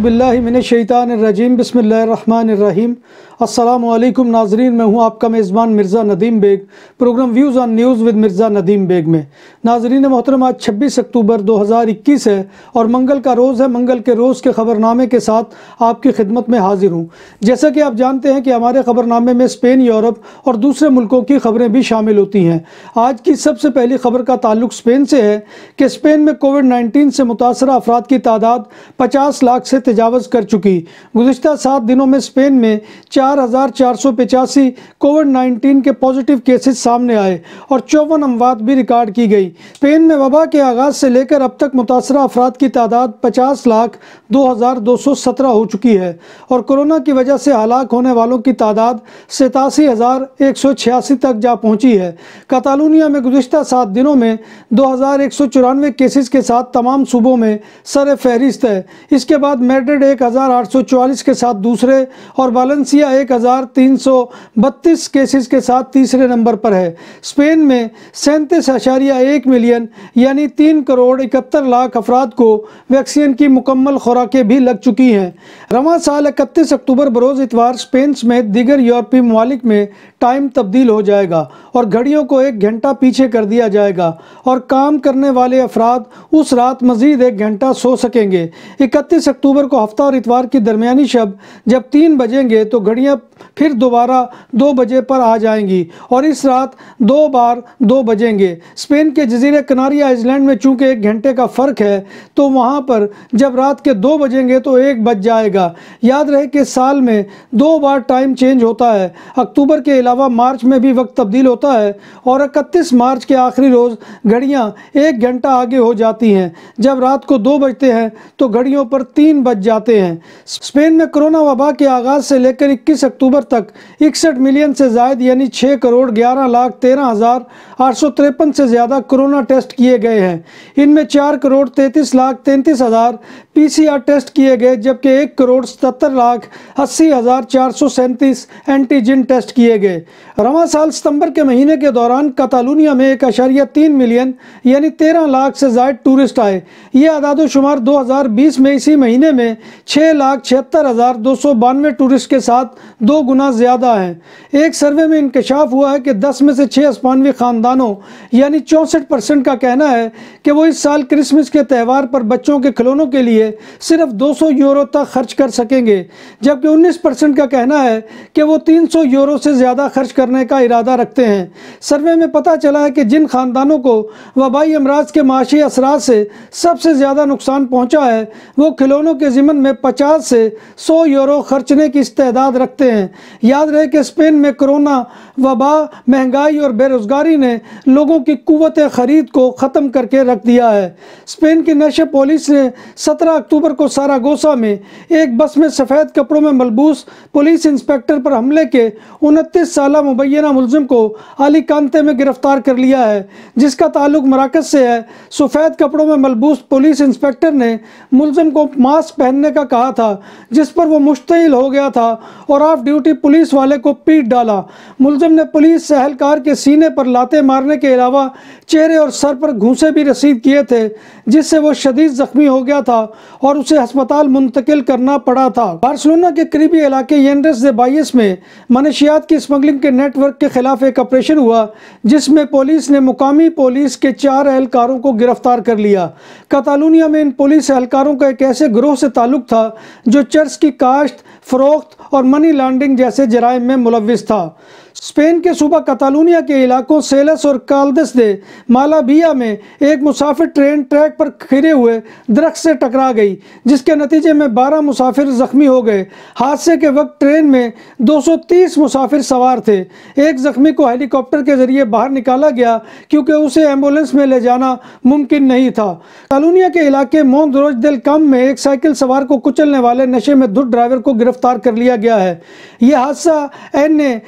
औज़ुबिल्लाहि मिनश्शैतानिर्रजीम बिस्मिल्लाहिर्रहमानिर्रहीम। अस्सलामु अलैकुम नाजरीन, मैं हूं आपका मेज़बान Mirza Nadeem Baig. Program views on news with Mirza Nadeem Baig में नाजरीन मोहतरम, आज 26 अक्टूबर 2021 है और मंगल का रोज़ है। मंगल के रोज़ के ख़बरनामे के साथ आपकी खिदमत में हाजिर हूँ। जैसा कि आप जानते हैं कि हमारे ख़बरनामे में स्पेन, यूरोप और दूसरे मुल्कों की ख़बरें भी शामिल होती हैं। आज की सबसे पहली ख़बर का ताल्लुक स्पेन से है कि स्पेन में कोविड-19 से मुतासरा अफराद की तादाद 50 लाख से तजावज़ कर चुकी। गुज़िश्ता 7 दिनों में स्पेन में 4,485 कोविड-19 के पॉजिटिव केसेस सामने आए और 54 अमवात भी रिकॉर्ड की गई। स्पेन में वबा के आगाज़ से लेकर अब तक मुतासरा अफराद की तादाद 50,02,217 हो चुकी है और कोरोना की वजह से हलाक होने वालों की तादाद 87,186 तक जा पहुँची है। कातालुनिया में गुज़िश्ता 7 दिनों में 2,194 केसेस के साथ तमाम सूबों में सर फहरिस्त है। इसके बाद मैड्रिड 1,844 के साथ दूसरे और वालेंसिया 1,332 केसेस के साथ तीसरे नंबर पर है। स्पेन में 37.1 मिलियन यानी 3,71,00,000 अफराद को वैक्सीन की मुकम्मल खुराकें भी लग चुकी हैं। रवां साल 31 अक्टूबर बरोज़ इतवार स्पेन समेत दीगर यूरोपीय ममालिक में टाइम तब्दील हो जाएगा और घड़ियों को 1 घंटा पीछे कर दिया जाएगा और काम करने वाले अफराद उस रात मज़ीद 1 घंटा सो सकेंगे। 31 अक्टूबर को हफ्ता और इतवार की दरमियानी शब जब 3 बजेंगे तो घड़ियां फिर दोबारा 2 बजे पर आ जाएंगी और इस रात 2 बार 2 बजेंगे। स्पेन के जजीरे कनारी आइलैंड में चूंकि 1 घंटे का फ़र्क है तो वहां पर जब रात के 2 बजेंगे तो 1 बज जाएगा। याद रहे कि साल में 2 बार टाइम चेंज होता है। अक्टूबर के अलावा मार्च में भी वक्त तब्दील होता है और 31 मार्च के आखिरी रोज़ घड़ियां 1 घंटा आगे हो जाती हैं। जब रात को 2 बजते हैं तो घड़ियों पर 3 बज जाते हैं। स्पेन में कोरोना वबा के आगाज़ से लेकर 21 अक्टूबर तक 61 मिलियन से ज़ायद यानी 6,11,13,853 से ज़्यादा कोरोना टेस्ट किए गए हैं। इनमें 4,33,33,000 PCR टेस्ट किए गए जबकि 1,77,80,437 एंटीजन टेस्ट किए गए। रवां साल सितंबर के महीने के दौरान कातालुनिया में 1.3 मिलियन यानी 13 लाख से ज़ायद टूरिस्ट आए। ये आदादोशुमार 2020 में इसी महीने में 6,76,292 टूरिस्ट के साथ 2 गुना ज़्यादा है। एक सर्वे में इंकशाफ हुआ है कि 10 में से 6 स्पेनी ख़ानदानों यानी 64% का कहना है कि वो इस साल क्रिसमस के त्यौहार पर बच्चों के खिलौनों के लिए सिर्फ 200 यूरो तक खर्च कर सकेंगे, जबकि 19% का कहना है कि वो 300 यूरो से ज़्यादा खर्च करने का इरादा रखते हैं। सर्वे में पता चला है कि जिन खानदानों को वबाई अमराज के माशी असरात से सबसे ज़्यादा नुकसान पहुँचा है वो खिलौनों के ज़िमन में 50 से 100 यूरो खर्चने की इस्तेदाद रखते हैं। याद रहे कि स्पेन में कोरोना वबा, महंगाई और बेरोज़गारी ने लोगों की कुव्वत ख़रीद को ख़त्म करके रख दिया है। स्पेन की नशे पुलिस ने 17 अक्टूबर को सारागोसा में एक बस में सफ़ेद कपड़ों में मलबूस पुलिस इंस्पेक्टर पर हमले के 29 साला मुबैना मुलजिम को अलीकांते में गिरफ्तार कर लिया है, जिसका ताल्लुक मराकज़ से है। सफ़ेद कपड़ों में मलबूस पुलिस इंस्पेक्टर ने मुलजिम को मास्क पहनने का कहा था, जिस पर वो मुश्तिल हो गया था और ऑफ ड्यूटी पुलिस वाले को पीट डाला। मुलजिम ने पुलिस एहलकार के सीने पर लाते मारने के अलावा चेहरे और सर पर घूंसे भी रसीद किए थे, जिससे वो शदीद जख्मी हो गया था और उसे अस्पताल मुंतकिल करना पड़ा था। बार्सिलोना के करीबी इलाके येंड्रेस दे बायस में मनशियात की स्मगलिंग के नेटवर्क के खिलाफ एक ऑपरेशन हुआ, जिसमें पुलिस ने मुकामी पुलिस के 4 एहलकारों को गिरफ्तार कर लिया। कातालुनिया में इन पुलिस एहलकारों का एक ऐसे ग्रोह से ताल्लुक था जो चर्च की काश्त, फरोख्त और मनी लॉन्ड्रिंग जैसे जराइम में मुलव्विस था। स्पेन के सूबा कातालुनिया के इलाकों सेलस और काल्देस दे मालाबिया में एक मुसाफिर ट्रेन ट्रैक पर खिरे हुए दरख्त से टकरा गई, जिसके नतीजे में 12 मुसाफिर जख्मी हो गए। हादसे के वक्त ट्रेन में 230 मुसाफिर सवार थे। एक जख्मी को हेलीकॉप्टर के जरिए बाहर निकाला गया क्योंकि उसे एम्बुलेंस में ले जाना मुमकिन नहीं था। कातालुनिया के इलाके मोंदरोज देल कम में एक साइकिल सवार को कुचलने वाले नशे में धुत ड्राइवर को गिरफ्तार कर लिया गया है। यह हादसा NA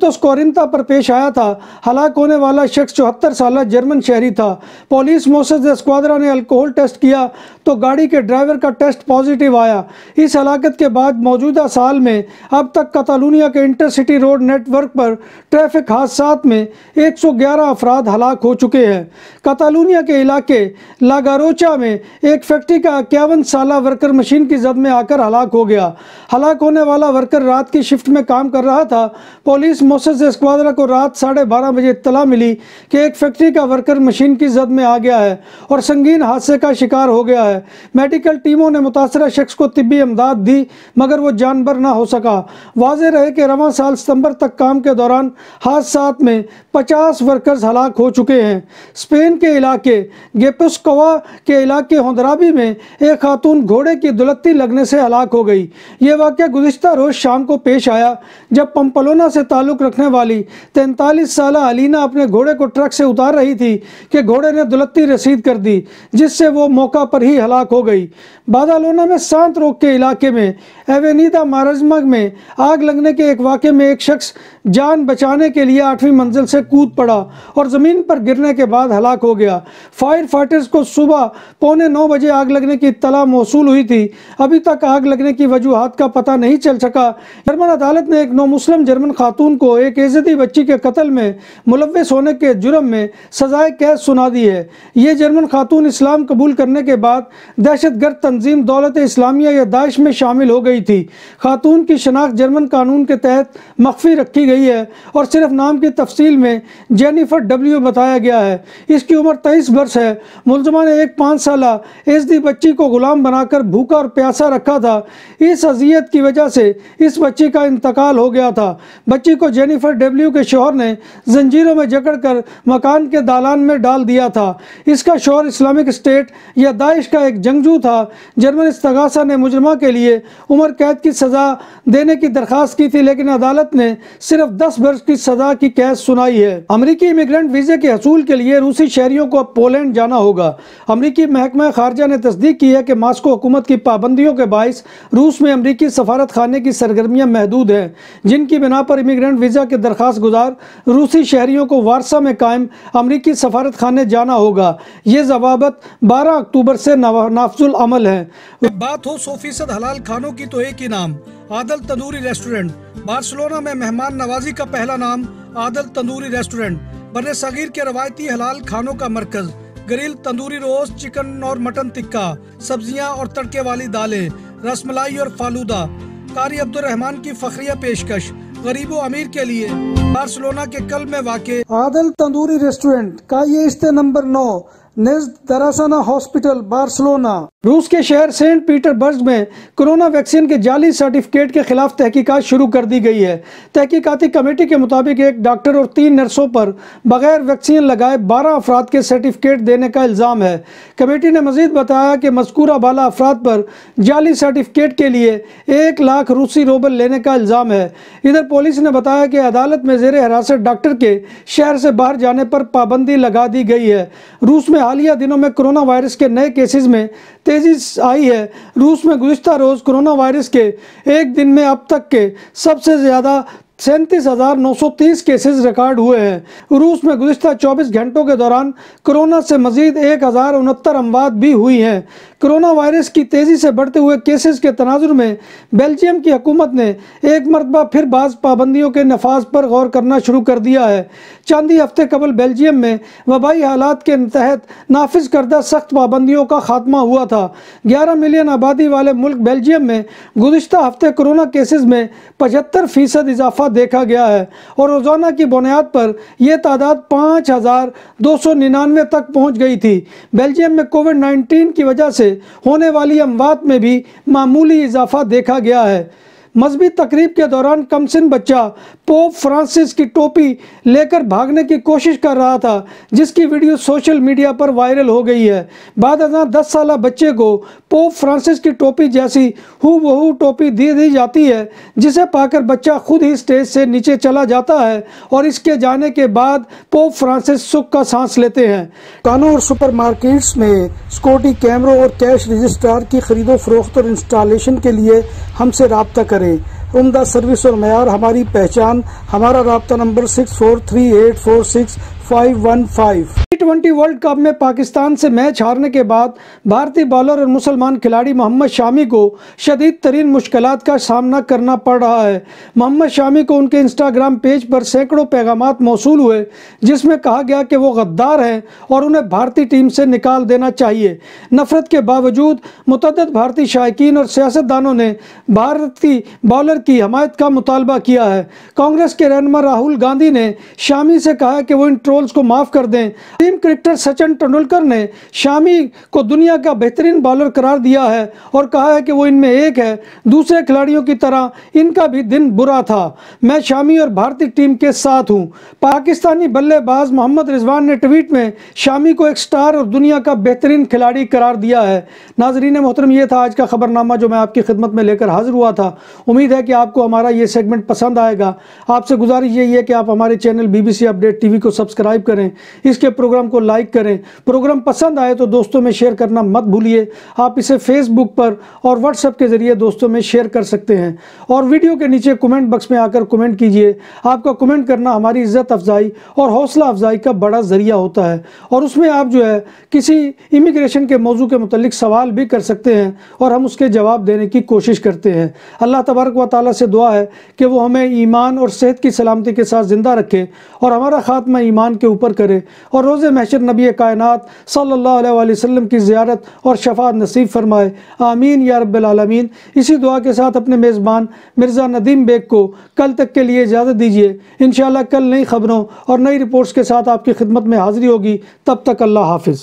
पुएंतोस कोरिंता पर पेश आया था। हलाक होने वाला शख्स 74 साल जर्मन शहरी था। पुलिस मोसेस एस्क्वाद्रा ने अल्कोहल टेस्ट किया तो गाड़ी के ड्राइवर का टेस्ट पॉजिटिव आया। इस हलाकत के बाद मौजूदा साल में अब तक कतालूनिया के इंटरसिटी रोड नेटवर्क पर ट्रैफिक हादसात में 111 अफराद हलाक हो चुके हैं। कतालूनिया के इलाके लागारोचा में एक फैक्ट्री का 51 साल वर्कर मशीन की जद में आकर हलाक हो गया। हलाक होने वाला वर्कर रात की शिफ्ट में काम कर रहा था। पुलिस मोसेस एस्क्वाद्रा को रात 12:30 बजे इत्तला मिली कि एक फैक्ट्री का वर्कर मशीन की जद में आ गया है और संगीन हादसे का शिकार हो गया है। मेडिकल टीमों ने मुतासरा शख्स को तिब्बी इमदाद दी मगर वो जानबर ना हो सका। वाज़ेह रहे कि रवां साल सितंबर तक काम के दौरान हादसात में 50 वर्कर्स हलाक हो चुके हैं। स्पेन के इलाके गेपुस्कोवा के इलाके होंदराबी में एक खातून घोड़े की दुलत्ती लगने से हलाक हो गई। ये वाक़या गुज़िश्ता रोज़ शाम को पेश आया जब पंपलोना से ताल्लुक़ रखने वाली 43 साल अलीना अपने घोड़े को ट्रक से उतार रही थी कि घोड़े ने दुलत्ती रसीद कर दी जिससे वो मौका पर ही हलाक हो गई। बादालोना में सांत रोग के इलाके में एवेनिदा मारजमग में आग लगने के एक वाक़े में एक शख्स जान बचाने के लिए 8वीं मंजिल से कूद पड़ा और ज़मीन पर गिरने के बाद हलाक हो गया। फायर फाइटर्स को सुबह 8:45 बजे आग लगने की इत्तला मौसूल हुई थी। अभी तक आग लगने की वजूहात का पता नहीं चल सका। जर्मन अदालत ने एक नौ मुस्लिम जर्मन खातून को एक एज़दी बच्ची के कत्ल में मुलव्विस होने के जुर्म में सजाए कैद सुना दी है। ये जर्मन खातून इस्लाम कबूल करने के बाद दहशतगर्द तंजीम दौलत इस्लामिया या दाइश में शामिल हो गई थी। खातून की शनाख्त जर्मन कानून के तहत मख्फी रखी गई है और सिर्फ नाम की तफसील में जेनिफर डब्ल्यू बताया गया है। इसकी उम्र 23 वर्ष है। मुलजमा ने एक 5 साल एज़दी बच्ची को गुलाम बनाकर भूखा और प्यासा रखा था। इस अजियत की वजह से इस बच्ची का इंतकाल हो गया था। बच्ची को जेनिफर डब्ल्यू के शौहर ने जंजीरों में जकड़कर मकान के दालान में डाल दिया था। इसका शौहर इस्लामिक स्टेट या दाइश का एक जंगजू था। जर्मन इस्तगासा ने मुजरमा के लिए उम्र कैद की सज़ा देने की दरख्वास्त की थी लेकिन अदालत ने सिर्फ 10 वर्ष की सज़ा की कैद सुनाई है। अमरीकी इमिग्रेंट वीज़े के हसूल के लिए रूसी शहरियों को अब पोलैंड जाना होगा। अमरीकी महकमा खारजा ने तस्दीक की है कि मास्को हुकूमत की पाबंदियों के बाइस रूस में अमरीकी सफारत खाने की सरगर्मियाँ महदूद हैं, जिनकी बिना पर इमिग्रेंट वीज़ा के दरख्वास्त गुजार रूसी शहरियों को वारसा में कायम अमरीकी सफारत खाने जाना होगा। ये ज़वाबत 12 अक्टूबर से नाफजुल अमल है। बात हो 100% हलाल खानों की तो एक ही नाम, आदल तंदूरी रेस्टोरेंट। बार्सिलोना में मेहमान नवाजी का पहला नाम आदल तंदूरी रेस्टोरेंट। बर्रे सगीर के रवायती हलाल खानों का मरकज, ग्रिल, तंदूरी रोस्ट, चिकन और मटन टिक्का, सब्जियां और तड़के वाली दालें, रसमलाई और फालूदा। कारी अब्दुर्रहमान की फखरिया पेशकश गरीबो अमीर के लिए। बार्सिलोना के कल में वाक़े आदल तंदूरी रेस्टोरेंट का ये इस्ते नंबर 9 नेज़्द दरासाना हॉस्पिटल बार्सिलोना। रूस के शहर सेंट पीटरबर्ग में कोरोना वैक्सीन के जाली सर्टिफिकेट के खिलाफ तहकीकात शुरू कर दी गई है। तहकीकाती कमेटी के मुताबिक एक डॉक्टर और 3 नर्सों पर बगैर वैक्सीन लगाए 12 अफराद के सर्टिफिकेट देने का इल्ज़ाम है। कमेटी ने मजीद बताया कि मज़कूरा बाला अफराद पर जाली सर्टिफिकेट के लिए 1 लाख रूसी रूबल लेने का इल्ज़ाम है। इधर पुलिस ने बताया कि अदालत में ज़ेरे हिरासत डॉक्टर के शहर से बाहर जाने पर पाबंदी लगा दी गई है। रूस में हालिया दिनों में कोरोना वायरस के नए केसेस में तेजी आई है। रूस में गुज़िश्ता रोज़ कोरोना वायरस के एक दिन में अब तक के सबसे ज़्यादा 37,930 केसेस रिकॉर्ड हुए हैं। रूस में गुज़िश्ता 24 घंटों के दौरान कोरोना से मजीद 1069 अमवात भी हुई हैं। कोरोना वायरस की तेज़ी से बढ़ते हुए केसेस के तनाजुर में बेल्जियम की हुकूमत ने एक मरतबा फिर बाज़ पाबंदियों के नफाज पर गौर करना शुरू कर दिया है। चंद ही हफ्ते कबल बेल्जियम में वबाई हालात के तहत नाफिज करदा सख्त पाबंदियों का खात्मा हुआ था। 11 मिलियन आबादी वाले मुल्क बेल्जियम में गुज़िश्ता हफ्ते कोरोना केसेस में 75% इजाफा देखा गया है और रोज़ाना की बुनियाद पर यह तादाद 5,299 तक पहुँच गई थी। बेल्जियम में कोविड-19 की वजह से होने वाली अमवात में भी मामूली इजाफा देखा गया है। मजहबी तकरीब के दौरान कमसिन बच्चा पोप फ्रांसिस की टोपी लेकर भागने की कोशिश कर रहा था, जिसकी वीडियो सोशल मीडिया पर वायरल हो गई है। बाद 10 साल बच्चे को पोप फ्रांसिस की टोपी जैसी हूबहू टोपी दे दी जाती है, जिसे पाकर बच्चा खुद ही स्टेज से नीचे चला जाता है और इसके जाने के बाद पोप फ्रांसिस सुख का सांस लेते हैं। दुकानों और सुपरमार्केट्स में सिक्योरिटी कैमरों और कैश रजिस्ट्रार की खरीदो फरोख्त और इंस्टॉलेशन के लिए हमसे राब्ता करें। उम्दा सर्विस और मयार हमारी पहचान। हमारा राब्ता नंबर 6438465115। T20 वर्ल्ड कप में पाकिस्तान से मैच हारने के बाद भारतीय बॉलर और मुसलमान खिलाड़ी मोहम्मद शामी को शदीद तरीन मुश्किलात का सामना करना पड़ रहा है। मोहम्मद शामी को उनके इंस्टाग्राम पेज पर सैकड़ों पैगामात मौसूल हुए जिसमें कहा गया कि वो गद्दार हैं और उन्हें भारतीय टीम से निकाल देना चाहिए। नफरत के बावजूद मुतअद्दिद भारतीय शायकीन और सियासतदानों ने भारतीय बॉलर की हमायत का मुतालबा किया है। कांग्रेस के रहनुमा राहुल गांधी ने शामी से कहा है कि वो इन ट्रोल्स को माफ़ कर दें। टीम क्रिकेटर सचिन तेंदुलकर ने शामी को दुनिया का बेहतरीन बॉलर करार दिया है और कहा है कि वो इनमें एक है। दूसरे खिलाड़ियों की तरह इनका भी दिन बुरा था। मैं शामी और भारतीय टीम के साथ हूं। पाकिस्तानी बल्लेबाज मोहम्मद रिजवान ने ट्वीट में शामी को एक स्टार और दुनिया का बेहतरीन खिलाड़ी करार दिया है। नाजरीन मोहतरम, ये था आज का खबरनामा जो मैं आपकी खिदमत में लेकर हाजिर हुआ था। उम्मीद है कि आपको हमारा ये सेगमेंट पसंद आएगा। आपसे गुजारिश यही है कि आप हमारे चैनल BBC अपडेट TV को सब्सक्राइब करें, इसके प्रोग्राम को लाइक करें। प्रोग्राम पसंद आए तो दोस्तों में शेयर करना मत भूलिए। आप इसे फेसबुक पर और व्हाट्सएप के जरिए दोस्तों में शेयर कर सकते हैं और वीडियो के नीचे कमेंट बॉक्स में आकर कमेंट कीजिए। आपका कमेंट करना हमारी इज्जत अफजाई और हौसला अफजाई का बड़ा जरिया होता है और उसमें आप जो है किसी इमिग्रेशन के मौजू के मुतालिक सवाल भी कर सकते हैं और हम उसके जवाब देने की कोशिश करते हैं। अल्लाह तबारक व तआला से दुआ है कि वो हमें ईमान और सेहत की सलामती के साथ ज़िंदा रखे और हमारा खात्मा ईमान के ऊपर करे और रोज़े महशर नबी कायनात सल्लल्लाहु अलैहि वसल्लम की ज़ियारत और शफाअत नसीब फरमाए। आमीन या रब्बिल आलमीन। इसी दुआ के साथ अपने मेज़बान मिर्ज़ा नदीम बेग को कल तक के लिए इजाज़त दीजिए। इंशाअल्लाह कल नई खबरों और नई रिपोर्ट्स के साथ आपकी खिदमत में हाज़िरी होगी। तब तक अल्लाह हाफिज़।